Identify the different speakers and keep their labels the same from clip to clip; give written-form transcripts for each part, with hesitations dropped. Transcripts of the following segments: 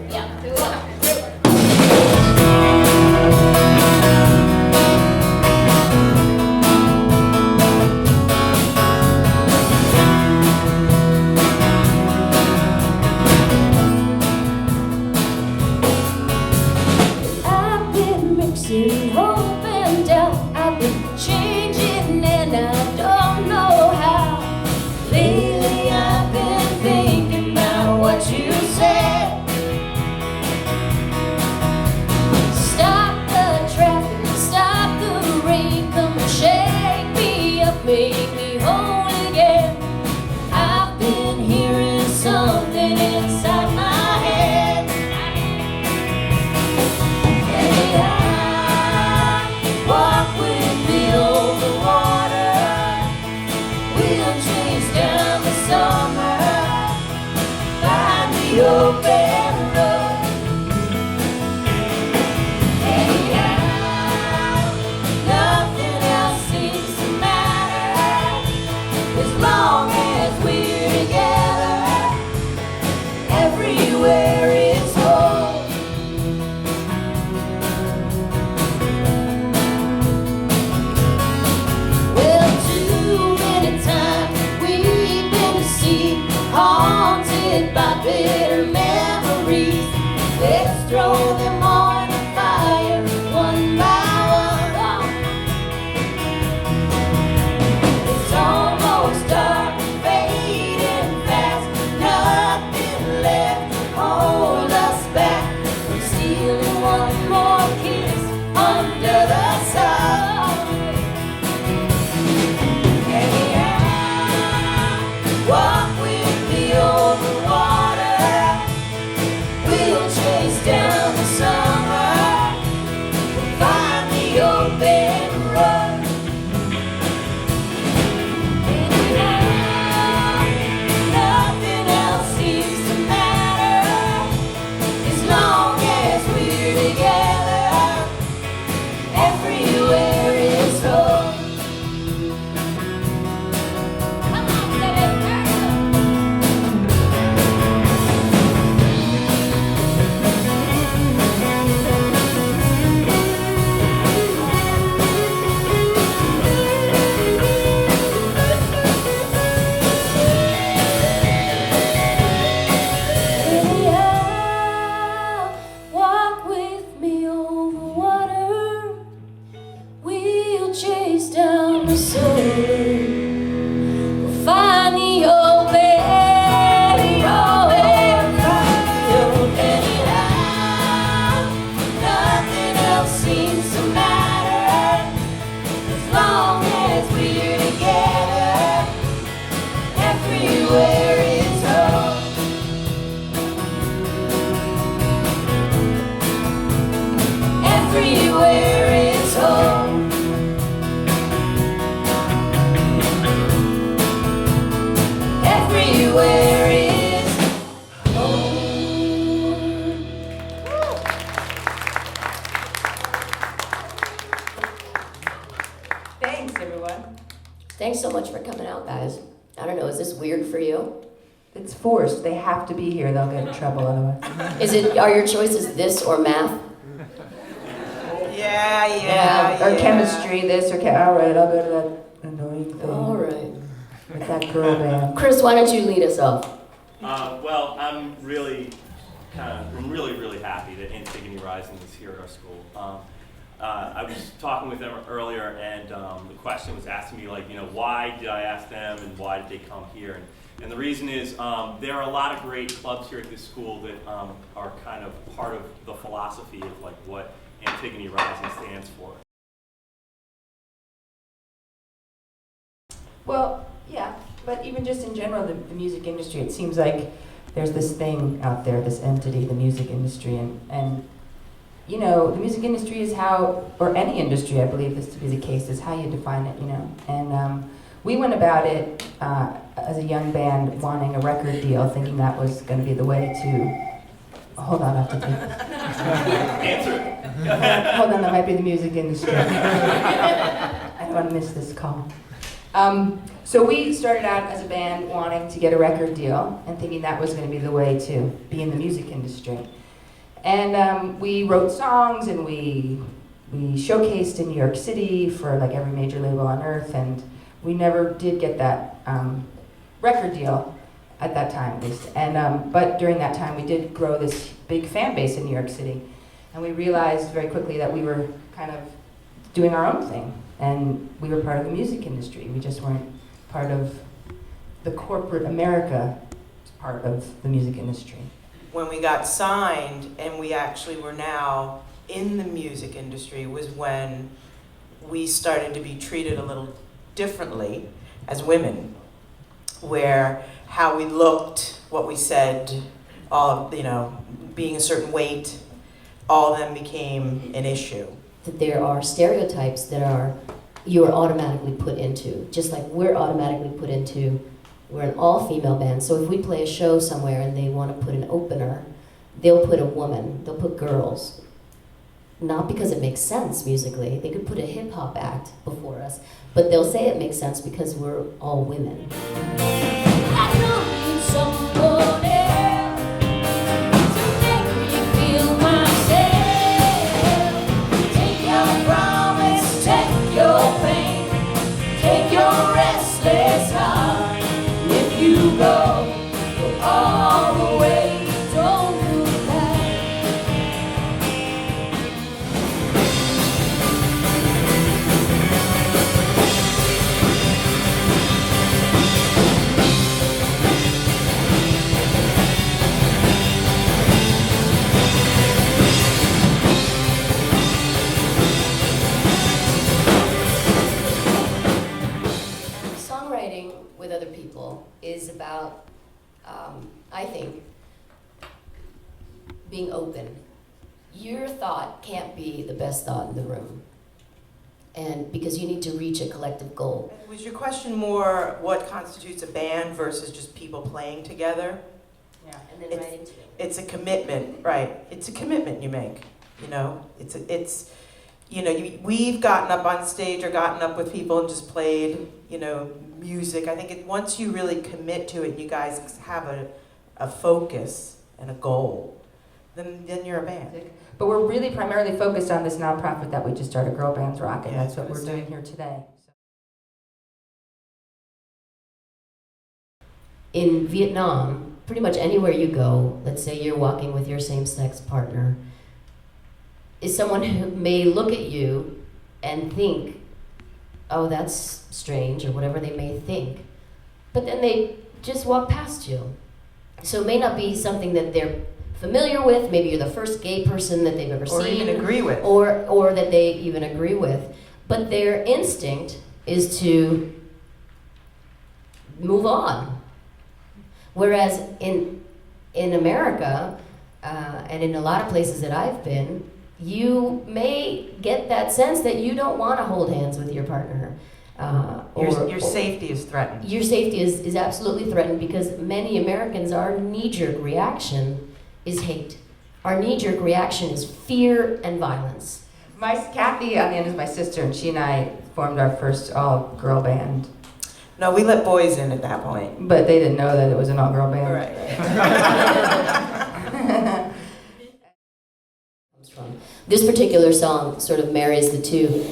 Speaker 1: Yeah, 2, 1, 2. I've been mixing hope and doubt. I've been changing and I don't know how. Lately I've been thinking about what you said. Stop the traffic, stop the rain, come and shake me up, make me whole again. I've been hearing something inside my head. Hey, walk with me over water. We'll chase down the summer, find the open road. Anyhow, nothing else seems to matter as long as we're together. Everywhere is home. Well, too many times we've been deceived, haunted by bitter memories. Let's throw them on the fire, one by one. It's almost dark, fading fast. Nothing left to hold us back from stealing one more kiss under the sun. Walk with me over water. We'll chase down the summer, find the open road. Anyhow, nothing else seems to matter as long as we're together. Everywhere is home. Come on, baby. Anyhow, walk with me over water. We'll chase down the sun. We'll find the open road. Anyhow, nothing else seems to matter as long as we're together. Everywhere is home. Everywhere is home. Everywhere is home.
Speaker 2: Thanks, everyone.
Speaker 3: Thanks so much for coming out, guys. I don't know, is this weird for you?
Speaker 2: It's forced. They have to be here. They'll get in trouble otherwise.
Speaker 3: Are your choices this or math?
Speaker 2: Yeah. Or chemistry, this or all right, I'll go to that annoying thing
Speaker 3: All right.
Speaker 2: with that girl band.
Speaker 3: Chris, why don't you lead us off?
Speaker 4: Well, I'm really happy that Antigone Rising is here at our school. I was talking with them earlier, and the question was asking me, like, why did I ask them, and why did they come here? And the reason is there are a lot of great clubs here at this school that are kind of part of the philosophy of like what Antigone Rising stands for.
Speaker 2: Well, yeah, but even just in general, the music industry, it seems like there's this thing out there, this entity, the music industry, and the music industry is how, or any industry, I believe this to be the case, is how you define it, And we went about it as a young band wanting a record deal, thinking that was going to be the way to, hold on, I have to take this.
Speaker 4: Answer it.
Speaker 2: Hold on, that might be the music industry. I don't want to miss this call. So we started out as a band wanting to get a record deal and thinking that was going to be the way to be in the music industry. And we wrote songs, and we showcased in New York City for like every major label on earth, and we never did get that record deal at that time, at least. And but during that time, we did grow this big fan base in New York City, and we realized very quickly that we were kind of doing our own thing, and we were part of the music industry. We just weren't part of the corporate America part of the music industry.
Speaker 5: When we got signed and we actually were now in the music industry was when we started to be treated a little differently as women, where how we looked, what we said, all, you know, being a certain weight, all of them became an issue.
Speaker 3: That there are stereotypes that you are automatically put into, just like we're automatically put into. We're an all-female band, so if we play a show somewhere and they want to put an opener, they'll put a woman, they'll put girls. Not because it makes sense musically, they could put a hip-hop act before us, but they'll say it makes sense because we're all women.
Speaker 1: I don't need someone else to make me feel myself. Take your promise, take your pain, take your restless heart. If you go all the way, don't look back.
Speaker 3: Songwriting with other people is about, I think, being open. Your thought can't be the best thought in the room, and because you need to reach a collective goal.
Speaker 5: Was your question more what constitutes a band versus just people playing together?
Speaker 2: Yeah.
Speaker 3: And then
Speaker 5: It's-
Speaker 3: right into it.
Speaker 5: It's a commitment, right? It's a commitment you make, you know? It's you know, we've gotten up on stage or gotten up with people and just played, you know, music. I think once you really commit to it, you guys have a focus and a goal, then you're a band.
Speaker 2: But we're really primarily focused on this nonprofit that we just started, Girl Bands Rock, and
Speaker 5: Yeah,
Speaker 2: that's what
Speaker 5: I was
Speaker 2: we're
Speaker 5: gonna
Speaker 2: doing here today.
Speaker 3: In Vietnam, pretty much anywhere you go, let's say you're walking with your same-sex partner, is someone who may look at you and think, oh, that's strange, or whatever they may think. But then they just walk past you. So it may not be something that they're familiar with. Maybe you're the first gay person that they've ever
Speaker 5: Or
Speaker 3: seen.
Speaker 5: even agree with.
Speaker 3: Or that they even agree with. But their instinct is to move on. Whereas in America, and in a lot of places that I've been, you may get that sense that you don't want to hold hands with your partner.
Speaker 5: Your safety is threatened.
Speaker 3: Your safety is absolutely threatened because many Americans, our knee-jerk reaction is hate. Our knee-jerk reaction is fear and violence.
Speaker 2: Kathy, on the end, is my sister, and she and I formed our first all-girl band.
Speaker 5: No, we let boys in at that point.
Speaker 2: But they didn't know that it was an all-girl band.
Speaker 5: Right.
Speaker 3: This particular song sort of marries the two.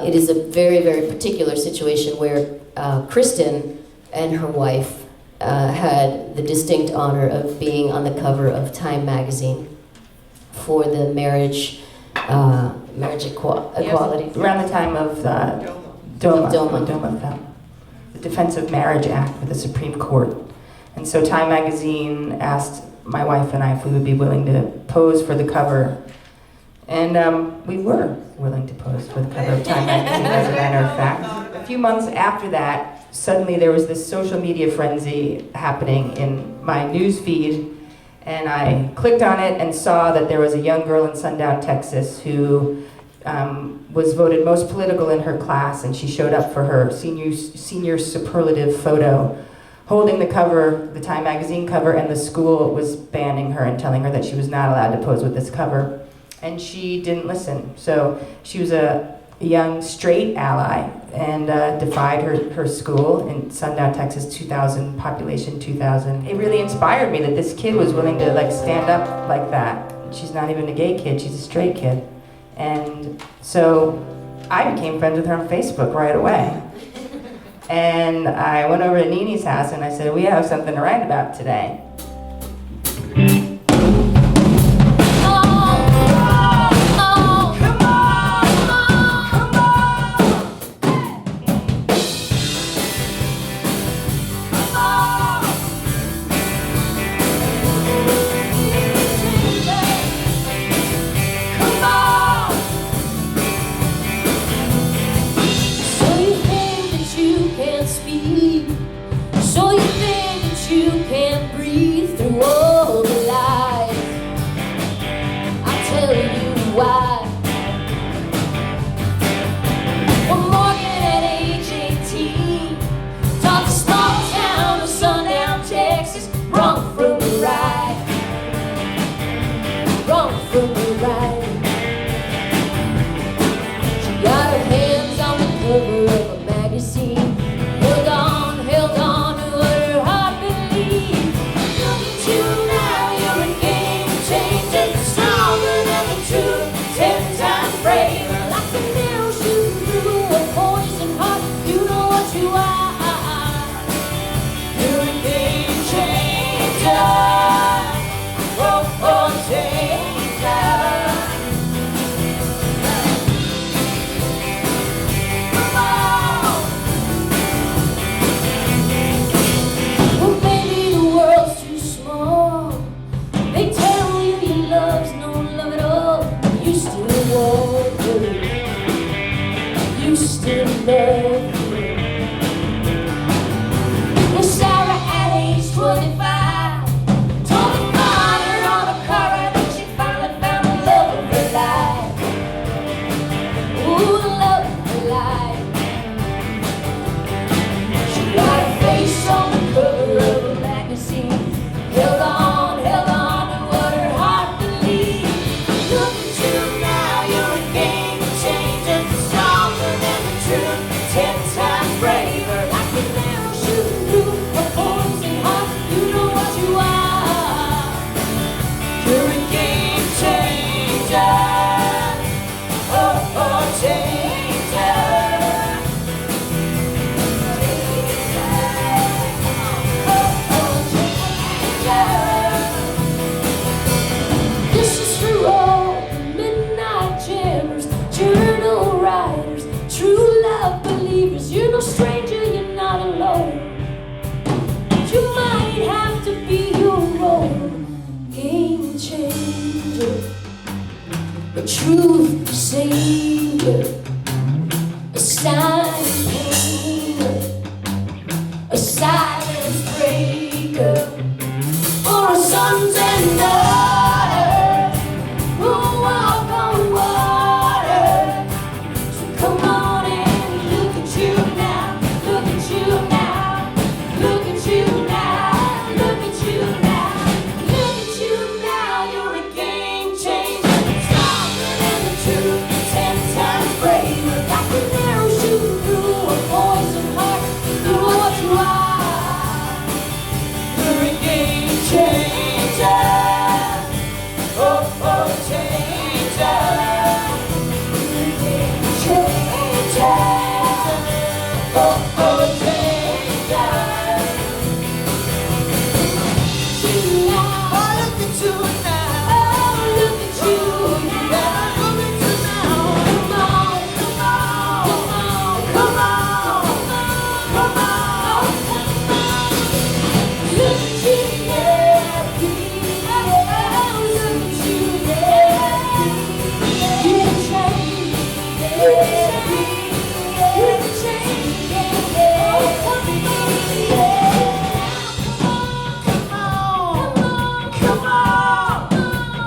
Speaker 3: It is a very, very particular situation where Kristen and her wife had the distinct honor of being on the cover of Time magazine for the marriage equality.
Speaker 2: Around the time of DOMA, the Defense of Marriage Act with the Supreme Court. And so Time magazine asked my wife and I if we would be willing to pose for the cover. And we were willing to pose for the cover of Time magazine, as a matter of fact. A few months after that, suddenly there was this social media frenzy happening in my news feed, and I clicked on it and saw that there was a young girl in Sundown, Texas, who was voted most political in her class, and she showed up for her senior superlative photo, holding the cover, the Time magazine cover, and the school was banning her and telling her that she was not allowed to pose with this cover. And she didn't listen. So she was a young straight ally and defied her school in Sundown, Texas, 2,000, population 2,000. It really inspired me that this kid was willing to like stand up like that, she's not even a gay kid, she's a straight kid. And so I became friends with her on Facebook right away. And I went over to Nini's house and I said, we have something to write about today.
Speaker 1: So you think that you can breathe through all the lies? I'll tell you why. Well, Morgan at age 18 taught the small town of Sundown, Texas, wrong from the right, wrong from the right. She got her hands on the cover of a magazine, held on to what her heart believed. Look at you now, you're a game changer, stronger than the truth, 10 times braver. Like a nail shooting through a poison heart, you know what you are. You're a game changer, oh, changer. You still love her. Well, Sarah at age 25 told her father on a car ride that she finally found the love of her life. Ooh, the love of her life. She got her face on the cover of a magazine, held on to what her heart believed. Look at you now, you're a game changer, stronger than the truth, 10 times braver. Like an arrow shooting through a poison heart, you know what you are. You're a game changer, oh, changer. This is for all the midnight jammers, journal writers, true love believers. You're no stranger, you're not alone. You might have to be your own game changer, a truth savior, a sign painter, a silence breaker, for our sons and daughters who walk on water. So come on and look at you now, look at you now, look at you now, look at you now, look at you now. You're a game changer, stronger than the truth, 10 times braver. Like an arrow shooting through a poison heart, you know what you are. You're a game changer, oh, changer. You're a game changer, oh, changer. You now, oh, look at you now, oh, look at you now, look at you now. Come on, come on, come on, come on, come on. Look at you now, please. Oh, look at you now. You're a change, you're a change, you're a change. Oh, come on, come on,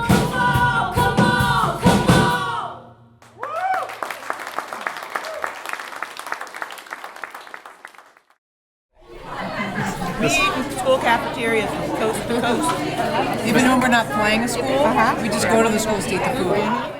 Speaker 1: come on, come on, come on.
Speaker 5: We eat in school cafeterias from coast to coast.
Speaker 6: Even when we're not playing a school, we just go to the schools to eat the food.